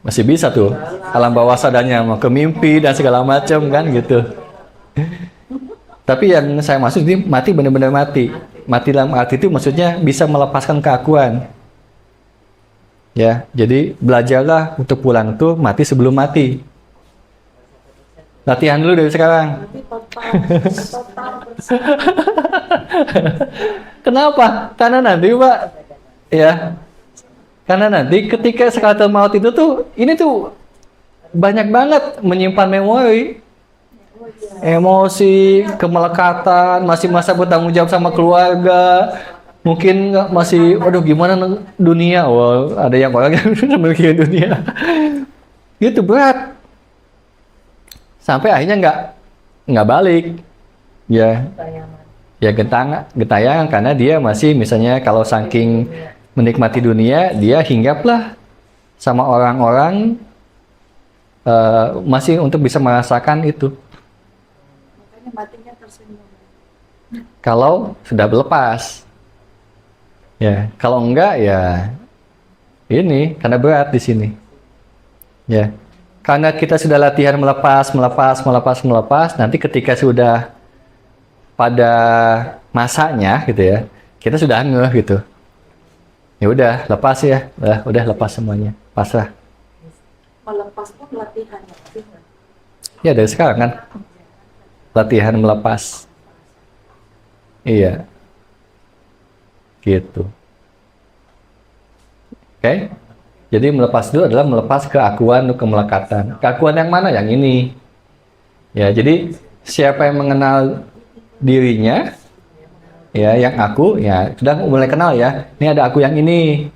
Masih bisa tuh. Alam bawah sadarnya mau ke mimpi dan segala macam kan gitu. Tapi yang saya maksud ini mati benar-benar mati. Mati dalam arti itu maksudnya bisa melepaskan keakuan. Ya, jadi belajarlah untuk pulang tuh mati sebelum mati. Latihan dulu dari sekarang. Kenapa? Karena nanti Pak, ya, karena nanti ketika sakaratul maut itu tuh, ini tuh banyak banget menyimpan memori, emosi, kemelekatan, masih masa bertanggung jawab sama keluarga, mungkin masih, waduh gimana dunia, wah ada yang orang yang memiliki dunia, itu berat, sampai akhirnya nggak balik, ya, ya gentayangan karena dia masih misalnya kalau saking menikmati dunia, dia hinggaplah sama orang-orang masih untuk bisa merasakan itu. Makanya matinya tersenyum. Kalau sudah berlepas, ya. Kalau enggak, ya ini karena berat di sini, ya. Karena kita sudah latihan melepas, nanti ketika sudah pada masanya, gitu ya, kita sudah ngeh gitu. Ya udah lepas ya, udah lepas semuanya, pasrah. Melepas pun latihan ya. Ya dari sekarang kan, latihan melepas. Iya, gitu. Oke? Jadi melepas itu adalah melepas keakuan, kemelekatan. Keakuan yang mana? Yang ini. Ya, jadi siapa yang mengenal dirinya, ya, yang aku, ya sudah mulai kenal ya. Ini ada aku yang ini.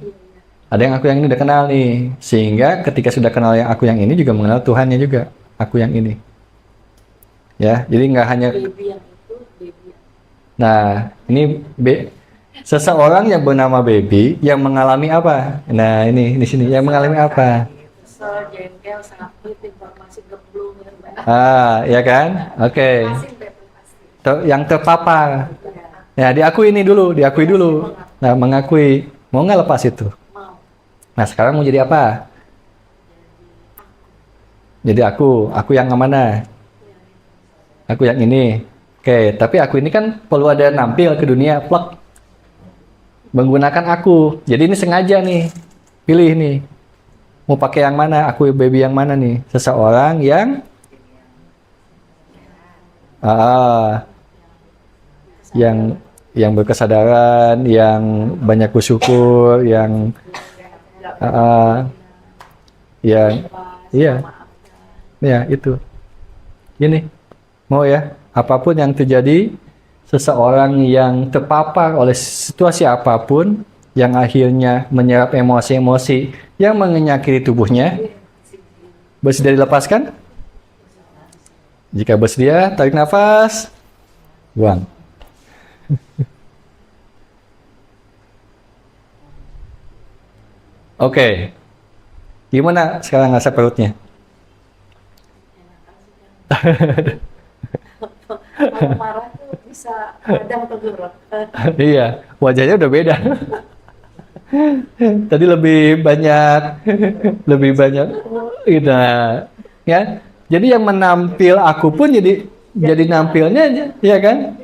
Ada yang aku yang ini udah kenal nih. Sehingga ketika sudah kenal yang aku yang ini juga mengenal Tuhannya juga. Aku yang ini. Ya, jadi nggak hanya. Baby yang itu, baby yang Nah, ini seseorang yang bernama Baby yang mengalami apa? Nah, ini di sini yang mengalami apa? kesel, jengkel, sakit, informasi gemblung, ya, Mbak. Ya kan? Oke. Pasti, Mbak, pasti. Yang terpapar. Ya, Ya, diakui dulu. Nah, mengakui. Mau nggak lepas itu? mau. Nah, sekarang mau jadi apa? Jadi aku yang mana? Aku yang ini. Oke, tapi aku ini kan perlu ada nampil ke dunia, plek. Menggunakan aku. Jadi ini sengaja nih. Pilih nih. Mau pakai yang mana? Aku Baby yang mana nih? Seseorang yang yang berkesadaran, yang banyak bersyukur, yang yang iya. Ya, itu. Ini. Mau ya, apapun yang terjadi, seseorang yang terpapar oleh situasi apapun yang akhirnya menyerap emosi-emosi yang menyakiti tubuhnya, bersedia dilepaskan? Jika bersedia, tarik nafas, buang. Oke. Gimana sekarang rasa perutnya? Kalau marah tuh bisa kadang teguruk. Iya, wajahnya udah beda. Tadi lebih banyak gitu. Ya. Jadi yang menampil aku pun jadi nampilnya ya kan?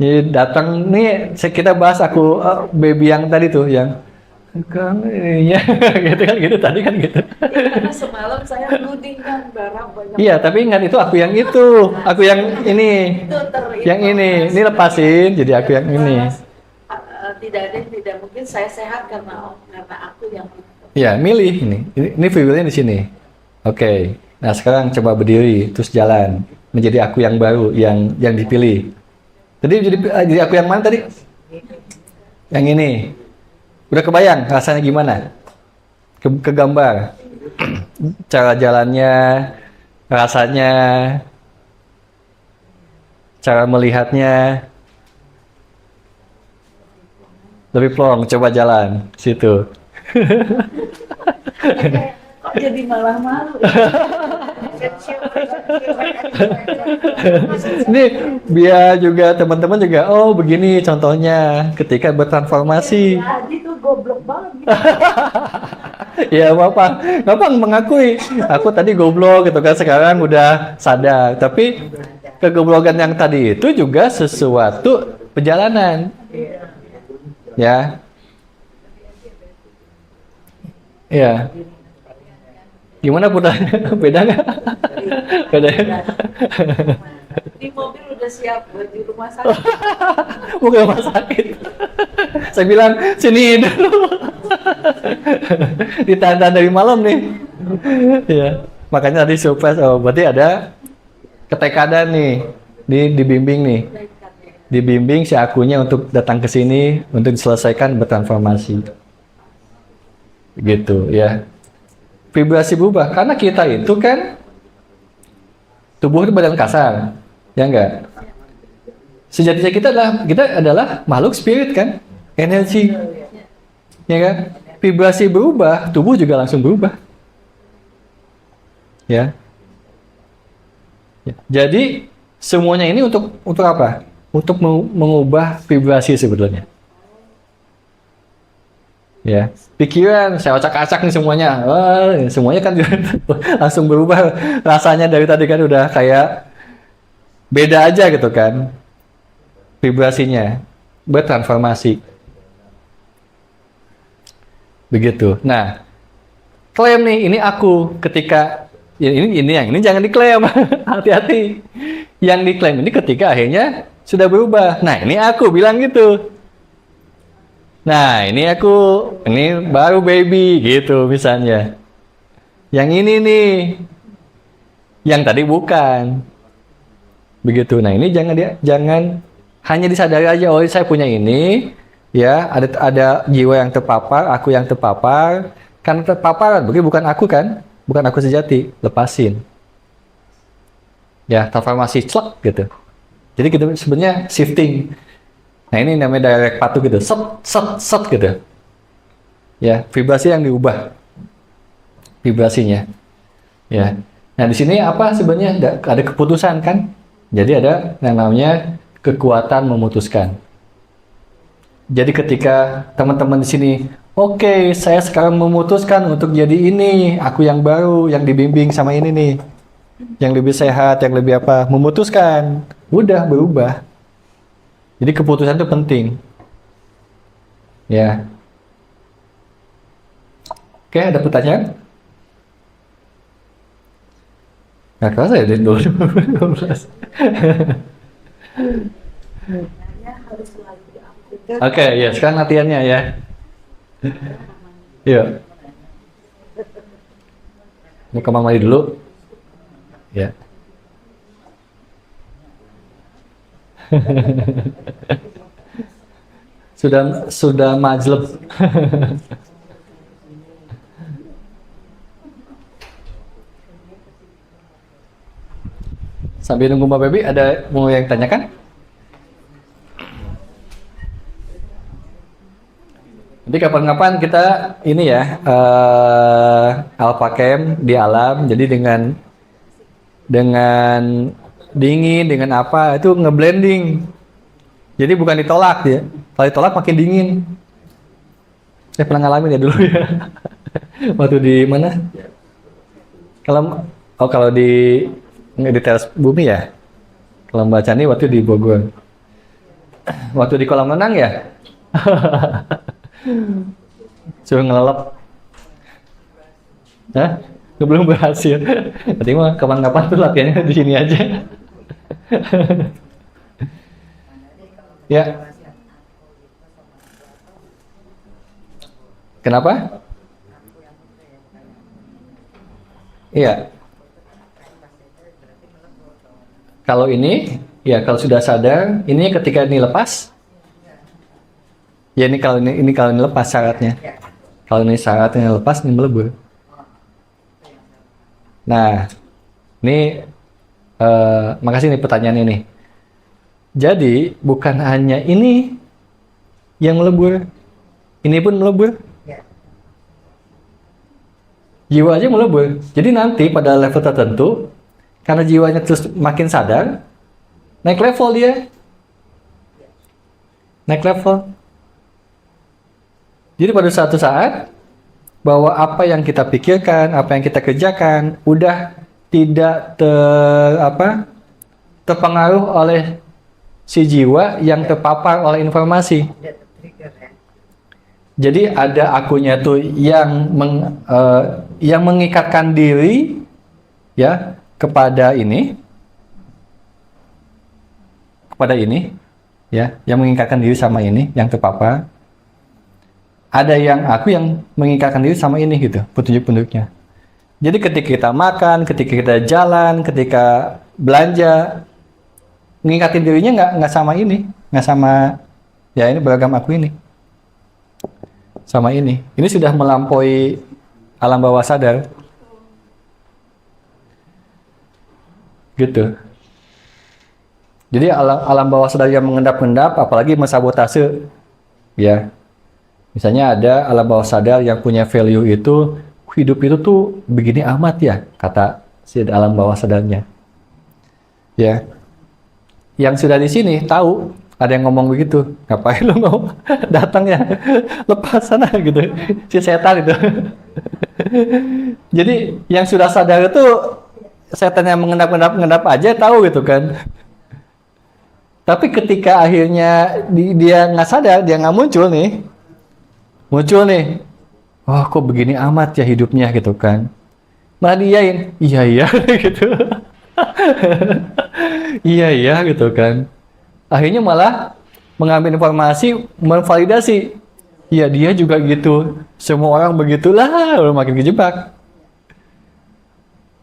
Jadi datang nih kita bahas aku Baby yang tadi tuh yang Kang ininya gitu kan gitu tadi kan gitu. Ya, karena semalam saya nuding kan barang banyak. Iya, tapi ingat itu aku yang itu, aku yang ini. Itu Yang ini lepasin jadi aku yang ini. Tidak ada yang tidak mungkin saya sehat karena aku yang itu. Iya, milih ini. Ini free will-nya di sini. Oke. Nah, sekarang coba berdiri terus jalan menjadi aku yang baru yang dipilih. Tadi jadi aku yang mana tadi? Yang ini. Udah kebayang rasanya gimana? Kegambar. Cara jalannya, rasanya, cara melihatnya. Lebih plong, coba jalan situ. Kok jadi malah malu? Ini biar juga teman-teman juga, oh begini contohnya ketika bertransformasi. Tadi tuh goblok banget. Ya Bapak mengakui, aku tadi goblok gitu kan, sekarang udah sadar. Tapi kegoblokan yang tadi itu juga sesuatu perjalanan, ya, ya. Gimana putanya? Beda nggak? Beda. Ya? Di mobil udah siap buat di rumah sakit. Bukan rumah sakit. Saya bilang sini dulu. Ditahan dari malam nih. Ya, makanya tadi surprise. Oh, berarti ada ketekadan nih, dibimbing nih, dibimbing si akunya untuk datang ke sini untuk diselesaikan bertransformasi. Gitu ya. Vibrasi berubah karena kita itu kan tubuh itu badan kasar, ya enggak? Sejatinya kita adalah makhluk spirit kan, energi, ya kan? Vibrasi berubah, tubuh juga langsung berubah, ya. Jadi semuanya ini untuk apa? Untuk mengubah vibrasi sebetulnya. Ya, pikiran saya acak-acak nih semuanya. Wah, semuanya kan langsung berubah rasanya dari tadi kan udah kayak beda aja gitu kan. Vibrasinya bertransformasi. Begitu. Nah, klaim nih ini aku ketika ya ini jangan diklaim. Hati-hati. Yang diklaim ini ketika akhirnya sudah berubah. Nah, ini aku bilang gitu. Nah, ini baru baby gitu misalnya. Yang ini nih, yang tadi bukan. Begitu. Nah, ini jangan hanya disadari aja, oh saya punya ini, ya ada jiwa yang terpapar, aku yang terpapar. Kan terpapar, berarti bukan aku kan, bukan aku sejati. Lepasin. Ya, transformasi celak gitu. Jadi kita sebenarnya shifting. Nah ini namanya direct patuh gitu, set gitu. Ya, vibrasi yang diubah, vibrasinya. Ya. Nah di sini apa sebenarnya ada keputusan kan? Jadi ada yang namanya kekuatan memutuskan. Jadi ketika teman-teman di sini, oke, saya sekarang memutuskan untuk jadi ini, aku yang baru, yang dibimbing sama ini nih, yang lebih sehat, yang lebih apa, memutuskan, udah berubah. Jadi keputusan itu penting. Ya. Oke, ada pertanyaan? Nggak kerasa ya dari 2012. Oke, ya sekarang latihannya ya. Yuk. Mau kamar mandi dulu. Ya. sudah majleb. Sambil nunggu Mbak Baby, ada mau yang tanyakan? Nanti kapan-kapan kita ini ya alpha camp di alam. Jadi dengan dingin, dengan apa itu ngeblending. Jadi bukan ditolak ya. Kalau ditolak makin dingin. Saya pernah ngalamin ya dulu ya. Waktu di mana? Kalau di teras bumi ya. Kalau Mbak Chani waktu di Bogor. Waktu di kolam renang ya. Suruh ngelelep. Hah? Belum berhasil. Berarti mah kapan-kapan tuh latihannya di sini aja. Ya. Kenapa? Iya. Kalau ini, ya kalau sudah sadar, ini ketika ini lepas, ya ini kalau ini lepas syaratnya. Kalau ini syaratnya lepas, ini melebur. Nah, ini makasih nih pertanyaan ini. Jadi bukan hanya ini yang melebur, ini pun melebur. Jiwa aja melebur. Jadi nanti pada level tertentu, karena jiwanya terus makin sadar, naik level dia. Naik level. Jadi pada suatu saat, bahwa apa yang kita pikirkan, apa yang kita kerjakan udah tidak terpengaruh oleh si jiwa yang terpapar oleh informasi. Jadi ada akunya tuh yang mengikatkan diri ya kepada ini ya, yang mengikatkan diri sama ini yang terpapar. Ada yang aku yang mengikatkan diri sama ini gitu, petunjuk-petunjuknya. Jadi ketika kita makan, ketika kita jalan, ketika belanja, mengikatin dirinya nggak sama ini, nggak sama ya ini beragam aku ini, sama ini. Ini sudah melampaui alam bawah sadar, gitu. Jadi alam bawah sadar yang mengendap-endap, apalagi mensabotase, ya. Misalnya ada alam bawah sadar yang punya value itu, hidup itu tuh begini amat ya, kata si alam bawah sadarnya. Ya. Yang sudah di sini tahu ada yang ngomong begitu, ngapain lu ngomong datang ya, lepas sana gitu, si setan itu. Jadi yang sudah sadar itu setan yang mengendap aja tahu gitu kan. Tapi ketika akhirnya dia nggak sadar, dia nggak muncul nih, oh kok begini amat ya hidupnya gitu kan. Malah diain, iya gitu. iya gitu kan. Akhirnya malah mengambil informasi, memvalidasi. Ya dia juga gitu. Semua orang begitulah, udah makin kejebak.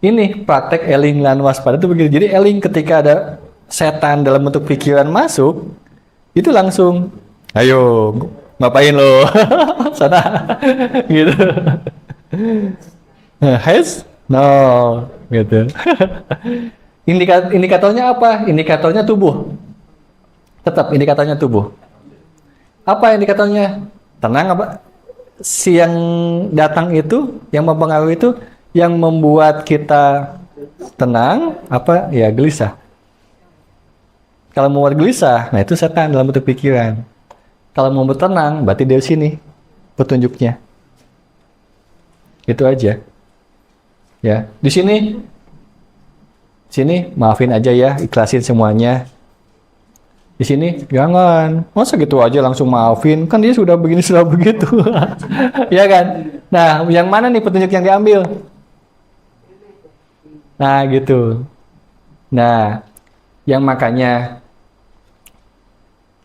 Ini praktek eling lan waspada itu begitu. Jadi eling ketika ada setan dalam bentuk pikiran masuk, itu langsung, ayo ngapain lo? Sana gitu. Has? No, gitu. Indikatornya apa? Indikatornya tubuh. Tetap indikatornya tubuh. Apa indikatornya? Tenang apa? Si yang datang itu, yang mempengaruhi itu, yang membuat kita tenang, apa? Ya gelisah. Kalau membuat gelisah, nah itu setan dalam bentuk pikiran. Kalau mau tenang, berarti dari sini petunjuknya. Itu aja. Ya, di sini maafin aja ya, ikhlasin semuanya. Di sini jangan, masa gitu aja langsung maafin, kan dia sudah begini sudah begitu. Ya kan? Nah, yang mana nih petunjuk yang diambil? Nah, gitu. Nah, yang makanya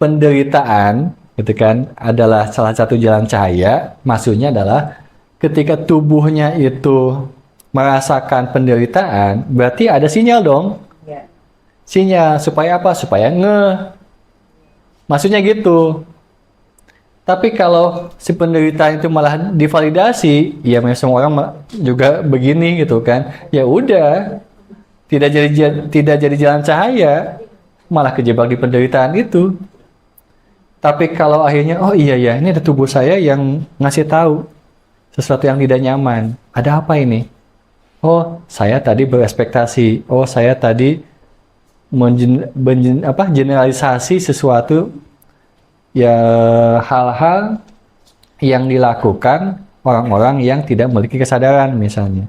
penderitaan gitu kan adalah salah satu jalan cahaya. Maksudnya adalah ketika tubuhnya itu merasakan penderitaan, berarti ada sinyal dong. Sinyal supaya apa? Supaya maksudnya gitu. Tapi kalau si penderitaan itu malah divalidasi, ya memang semua orang juga begini gitu kan. Ya udah, tidak jadi jalan cahaya, malah kejebak di penderitaan itu. Tapi kalau akhirnya, oh iya ya, ini ada tubuh saya yang ngasih tahu sesuatu yang tidak nyaman. Ada apa ini? Oh, saya tadi berespektasi. Oh, saya tadi generalisasi sesuatu ya, hal-hal yang dilakukan orang-orang yang tidak memiliki kesadaran misalnya.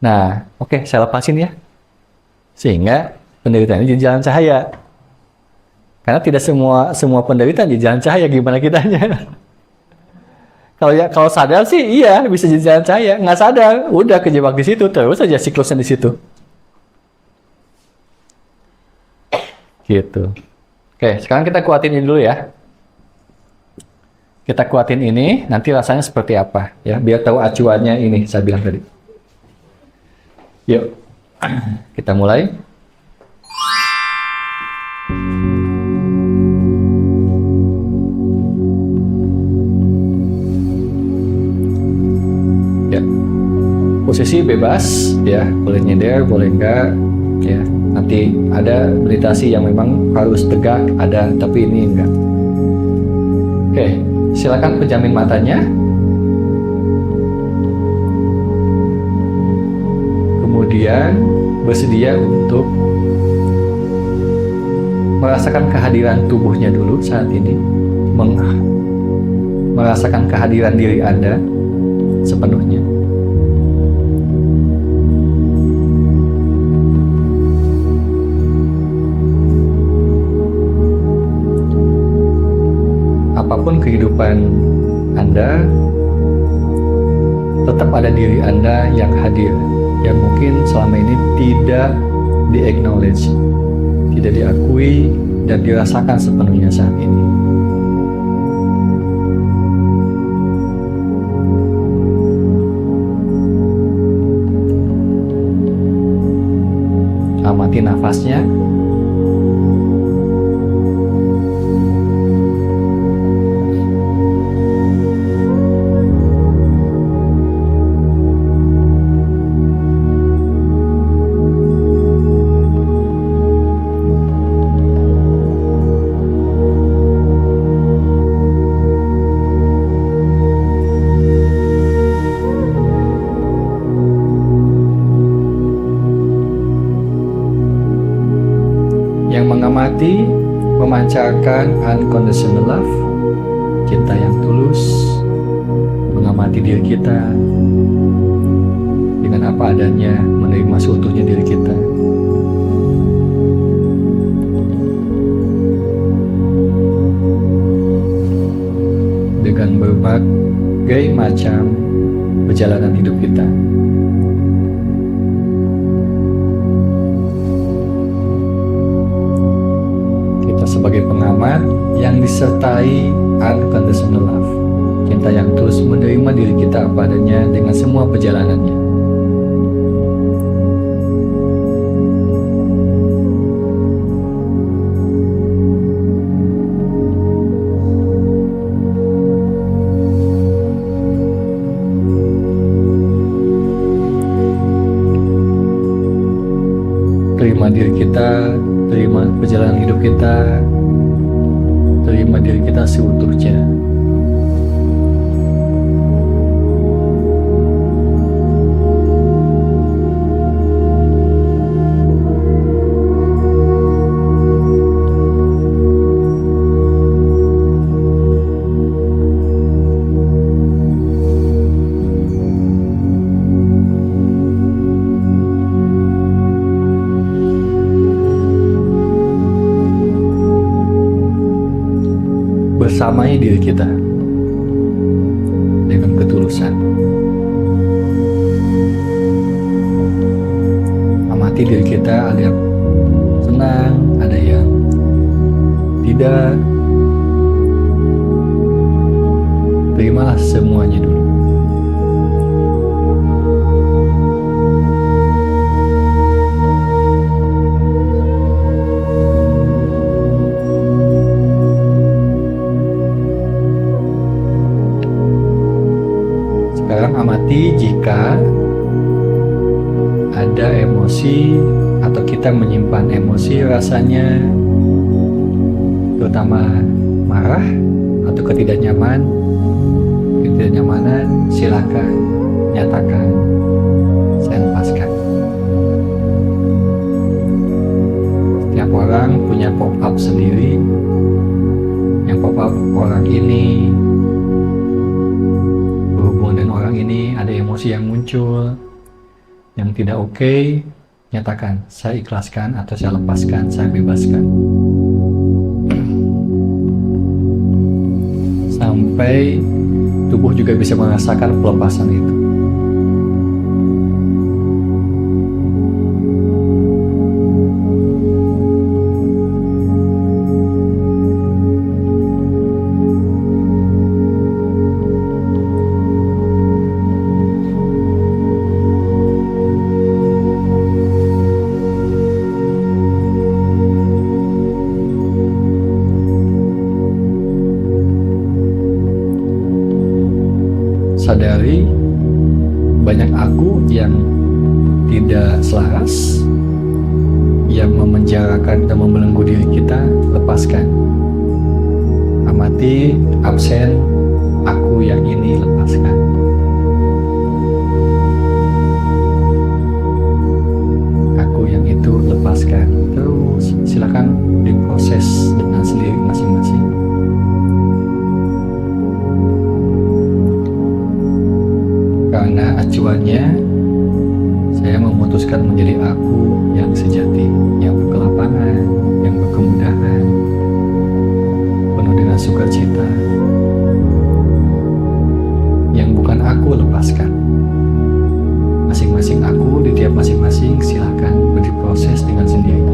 Nah, oke, saya lepasin ya. Sehingga penderitaan ini jadi jalan cahaya. Karena tidak semua penderitaan jadi jalan cahaya, gimana kitanya? Kalau sadar sih iya bisa jadi jalan cahaya, nggak sadar udah kejebak di situ terus aja siklusnya di situ. Gitu. Oke, sekarang kita kuatin ini dulu ya. Kita kuatin ini, nanti rasanya seperti apa ya, biar tahu acuannya ini saya bilang tadi. Yuk, kita mulai. Ya, posisi bebas ya, boleh nyender, boleh enggak ya. Nanti ada meditasi yang memang harus tegak, ada, tapi ini enggak. Oke, silakan pejamin matanya. Kemudian bersedia untuk merasakan kehadiran tubuhnya dulu saat ini. Merasakan kehadiran diri Anda. sepenuhnya. Apapun kehidupan Anda, tetap ada diri Anda yang hadir, yang mungkin selama ini tidak di-acknowledge, tidak diakui, dan dirasakan sepenuhnya saat ini. Amati nafasnya. Yang mengamati memancarkan unconditional love, cinta yang tulus, mengamati diri kita dengan apa adanya, menerima seutuhnya diri kita. Dengan berbagai macam perjalanan hidup kita. Sebagai pengamat yang disertai unconditional love, cinta yang terus menerima diri kita apa adanya dengan semua perjalanannya. Terima diri kita, terima perjalanan hidup kita, terima diri kita seutuhnya. Bersamai diri kita dengan ketulusan. Amati diri kita, ada yang senang, ada yang tidak. Terimalah semuanya dulu. Sekarang amati jika ada emosi atau kita menyimpan emosi rasanya terutama marah atau ketidaknyamanan, silakan nyatakan, saya lepaskan. Setiap orang punya pop-up sendiri. Yang pop-up orang ini dan orang ini ada emosi yang muncul yang tidak oke, nyatakan, saya ikhlaskan atau saya lepaskan, saya bebaskan. Sampai tubuh juga bisa merasakan pelepasan itu. Sadari banyak aku yang tidak selaras, yang memenjarakan dan membelenggu diri kita, lepaskan. Amati absen aku yang ini, lepaskan. Aku yang itu, lepaskan. Terus silakan diproses dengan sendiri masing-masing. tujuannya, saya memutuskan menjadi aku yang sejati, yang berkelapangan, yang berkemudahan, penuh dengan sukacita, yang bukan aku lepaskan. Masing-masing aku di tiap masing-masing silahkan berproses dengan sendirinya.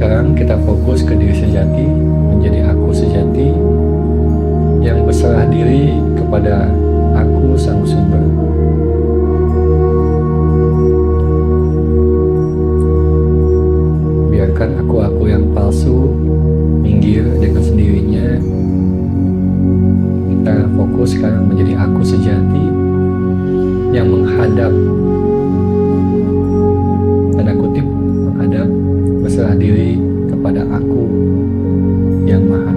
Sekarang kita fokus ke diri sejati, menjadi aku sejati yang berserah diri kepada aku sang sumber. Biarkan aku-aku yang palsu minggir dengan sendirinya. Kita fokus sekarang menjadi aku sejati yang menghadap, tanda kutip, menghadap, berserah diri kepada aku yang maha.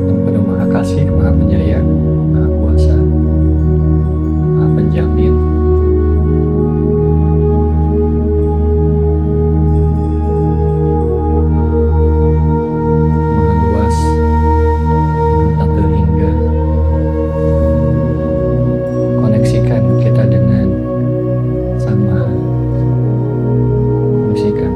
Yang penuh maha kasih, maha penyayang, maha kuasa, maha penjamin. Maha luas, tak terhingga. Koneksikan kita dengan sama, koneksikan.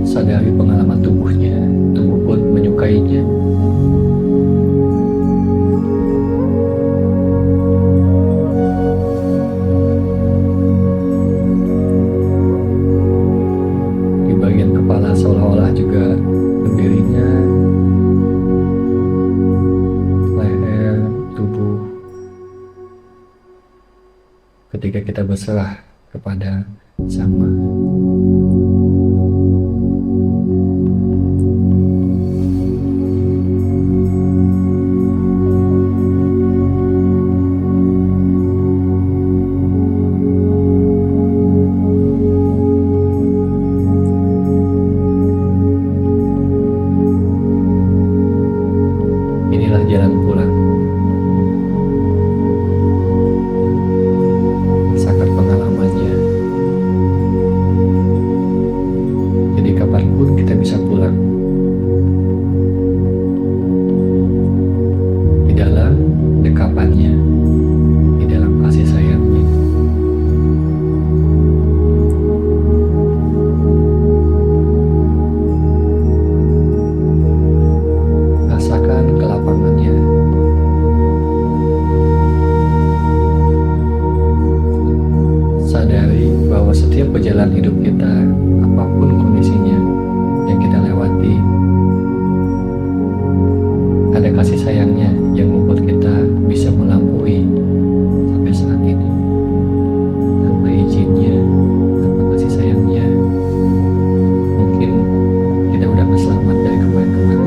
Sadari pengalaman tubuhnya, tubuh pun menyukainya. Di bagian kepala seolah-olah juga berdirinya, leher, tubuh. Ketika kita berserah kepada Sama. Inilah jalan pulang. Rasakan pengalamannya. Jadi kapanpun kita bisa pulang. Di dalam dekapannya, di dalam kasih sayangnya. Rasakan kelapangannya. Sadari bahwa setiap perjalanan hidup kita, apapun kondisinya yang kita lewati, ada kasih sayangnya yang membuat kita bisa melampaui sampai saat ini. Tanpa izinnya, tanpa kasih sayangnya, mungkin kita udah gak selamat dari kemarin-kemarin.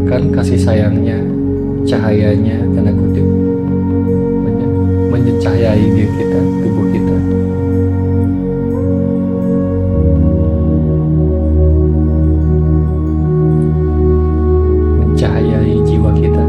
biarkan kasih sayangnya, cahayanya, tanda kutip, mencahayai diri kita, tubuh kita. Mencahayai jiwa kita.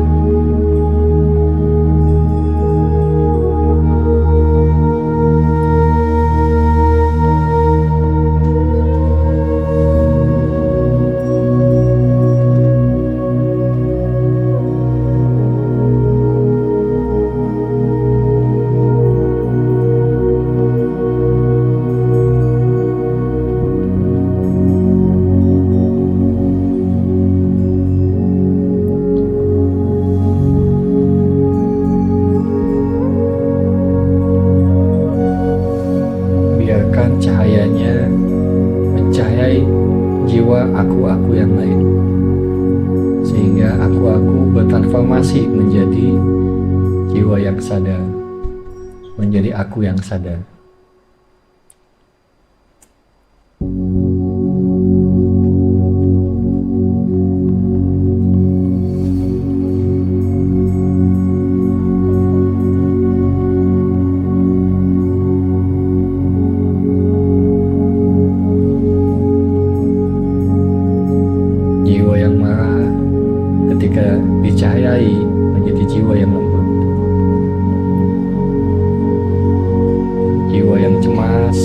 Biarkan cahayanya mencahayai jiwa aku-aku yang lain, sehingga aku-aku bertransformasi menjadi jiwa yang sadar, menjadi aku yang sadar. Jiwa yang marah ketika dicahayai menjadi jiwa yang lembut. Jiwa yang cemas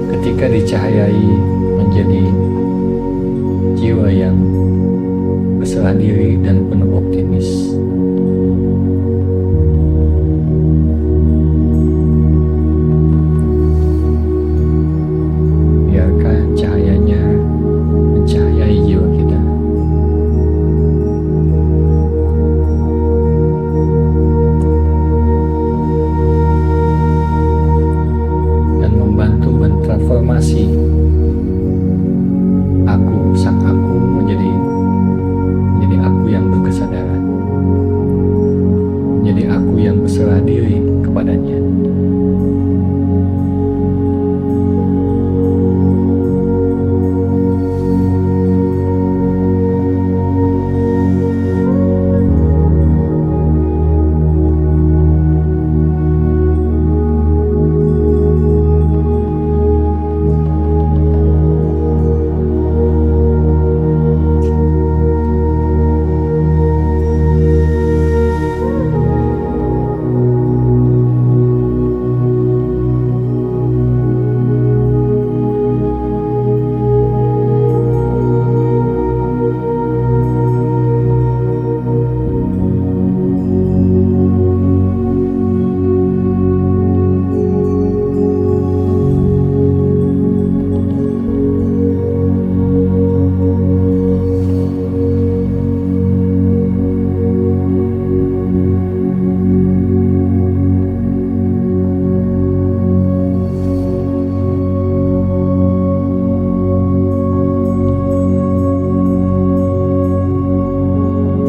ketika dicahayai menjadi jiwa yang berserah diri dan penuh optimis. Biarkan cahayanya mencahayai jiwa kita. Dan membantu mentransformasi